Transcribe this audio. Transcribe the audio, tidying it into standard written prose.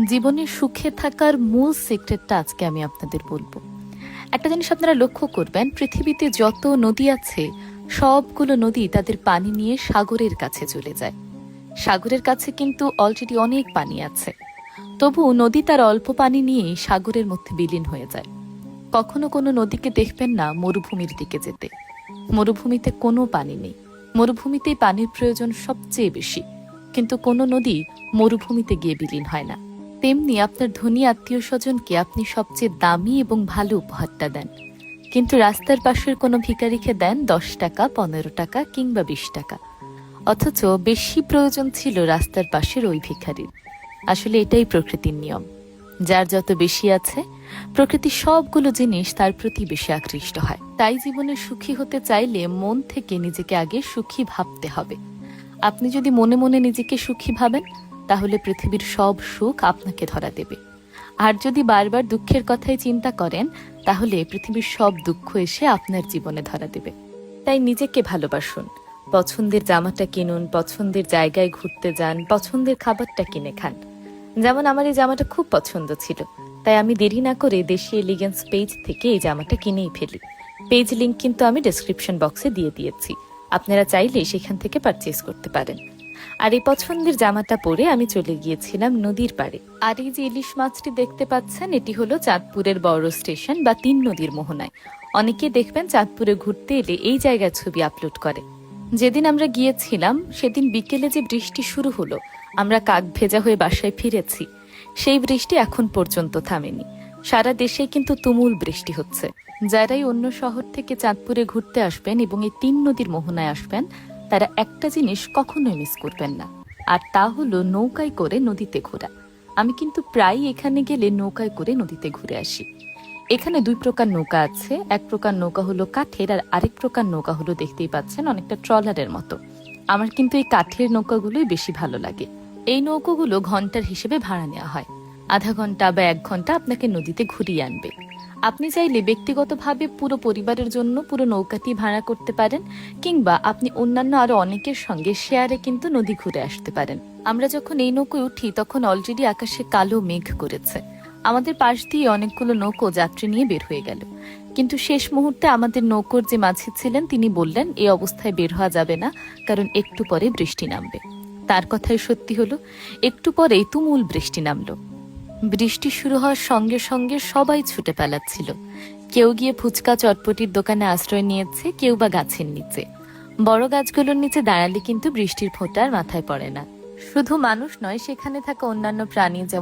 জীবনে সুখে থাকার মূল সিক্রেটটা আজকে আমি আপনাদের বলবো। একটা জিনিস আপনারা লক্ষ্য করবেন, পৃথিবীতে যত নদী আছে সবগুলো নদী তাদের পানি নিয়ে সাগরের কাছে চলে যায়। সাগরের কাছে কিন্তু অলরেডি অনেক পানি আছে, তবু নদী তার অল্প পানি নিয়েই সাগরের মধ্যে বিলীন হয়ে যায়। কখনো কোনো নদীকে দেখবেন না মরুভূমির দিকে যেতে। মরুভূমিতে কোনো পানি নেই, মরুভূমিতেই পানির প্রয়োজন সবচেয়ে বেশি, কিন্তু কোনো নদী মরুভূমিতে গিয়ে বিলীন হয় না। তেমনি আপনার ধনী আত্মীয় স্বজনকে আপনি সবচেয়ে দামি এবং ভালো উপহারটা দেন, কিন্তু রাস্তার পাশের কোনো ভিখারিকে দেন 10 টাকা, 15 টাকা কিংবা 20 টাকা, অথচ বেশি প্রয়োজন ছিল রাস্তার পাশের ওই ভিখারির। আসলে এটাই প্রকৃতির নিয়ম, যার যত বেশি আছে প্রকৃতির সবগুলো জিনিস তার প্রতি বেশি আকৃষ্ট হয়। তাই জীবনে সুখী হতে চাইলে মন থেকে নিজেকে আগে সুখী ভাবতে হবে। আপনি যদি মনে মনে নিজেকে সুখী ভাবেন, তাহলে পৃথিবীর সব সুখ আপনাকে ধরা দেবে। আর যদি বারবার দুঃখের কথাই চিন্তা করেন, তাহলে পৃথিবীর সব দুঃখ এসে আপনার জীবনে ধরা দেবে। তাই নিজেকে ভালোবাসুন, পছন্দের জামাটা কিনুন, পছন্দের জায়গায় ঘুরতে যান, পছন্দের খাবারটা কিনে খান। যেমন আমার এই জামাটা খুব পছন্দ ছিল, তাই আমি দেরি না করে দেশি এলিগেন্স পেজ থেকে এই জামাটা কিনেই ফেলি। পেজ লিংক কিন্তু আমি ডেসক্রিপশন বক্সে দিয়ে দিয়েছি, আপনারা চাইলে সেখান থেকে পারচেজ করতে পারেন। আর এই পছন্দের জামাটা পরে আমি চলে গিয়েছিলাম নদীর পাড়ে। আর এই যে ইলিশ মাছটি দেখতে পাচ্ছেন, এটি হলো চাঁদপুরের বড় স্টেশন বা 3 নদীর মোহনায়। অনেকে দেখবেন চাঁদপুরে ঘুরতে এলে এই জায়গার ছবি আপলোড করে। যেদিন আমরা গিয়েছিলাম সেদিন বিকেলে যে বৃষ্টি শুরু হলো, আমরা কাক ভেজা হয়ে বাসায় ফিরেছি, সেই বৃষ্টি এখন পর্যন্ত থামেনি। সারা দেশে কিন্তু তুমুল বৃষ্টি হচ্ছে। যারাই অন্য শহর থেকে চাঁদপুরে ঘুরতে আসবেন এবং এই 3 নদীর মোহনায় আসবেন, তারা একটা জিনিস কখনোই মিস করবেন না, আর তা হলো নৌকায় করে নদীতে ঘোরা। আমি কিন্তু প্রায় এখানে গেলে নৌকায় করে নদীতে ঘুরে আসি। এখানে 2 প্রকার নৌকা আছে, এক প্রকার নৌকা হলো কাঠের, আর আরেক প্রকার নৌকা হলো দেখতেই পাচ্ছেন অনেকটা ট্রলারের মতো। আমার কিন্তু এই কাঠের নৌকাগুলোই বেশি ভালো লাগে। এই নৌকাগুলো ঘন্টার হিসেবে ভাড়া নেওয়া হয়, আধা ঘন্টা বা 1 ঘন্টা আপনাকে নদীতে ঘুরিয়ে আনবে। আপনি চাইলে ব্যক্তিগতভাবে পুরো পরিবারের জন্য পুরো নৌকাটি ভাড়া করতে পারেন, কিংবা আপনি অন্যান্য আরো অনেকের সঙ্গে শেয়ারে কিন্তু নদী ঘুরে আসতে পারেন। আমরা যখন এই নৌকোয় উঠি তখন অলরেডি আকাশে কালো মেঘ করেছে। আমাদের পাশ দিয়ে অনেকগুলো নৌকো যাত্রী নিয়ে বের হয়ে গেল, কিন্তু শেষ মুহূর্তে আমাদের নৌকোর যে মাঝি ছিলেন তিনি বললেন এই অবস্থায় বের হওয়া যাবে না, কারণ একটু পরে বৃষ্টি নামবে। তার কথাই সত্যি হলো, একটু পরেই তুমুল বৃষ্টি নামলো। বৃষ্টি শুরু হওয়ার সঙ্গে সঙ্গে সবাই ছুটে পালাচ্ছিল। কেউ গিয়ে ফুচকা চটপটির দোকানে আশ্রয় নিয়েছে, কেউ বা গাছের নিচে। বড় গাছগুলোর নিচে দাঁড়ালে কিন্তু বৃষ্টির ফোঁটা আর মাথায় পড়ে না। শুধু মানুষ নয়, সেখানে থাকা অন্যান্য প্রাণী যেমন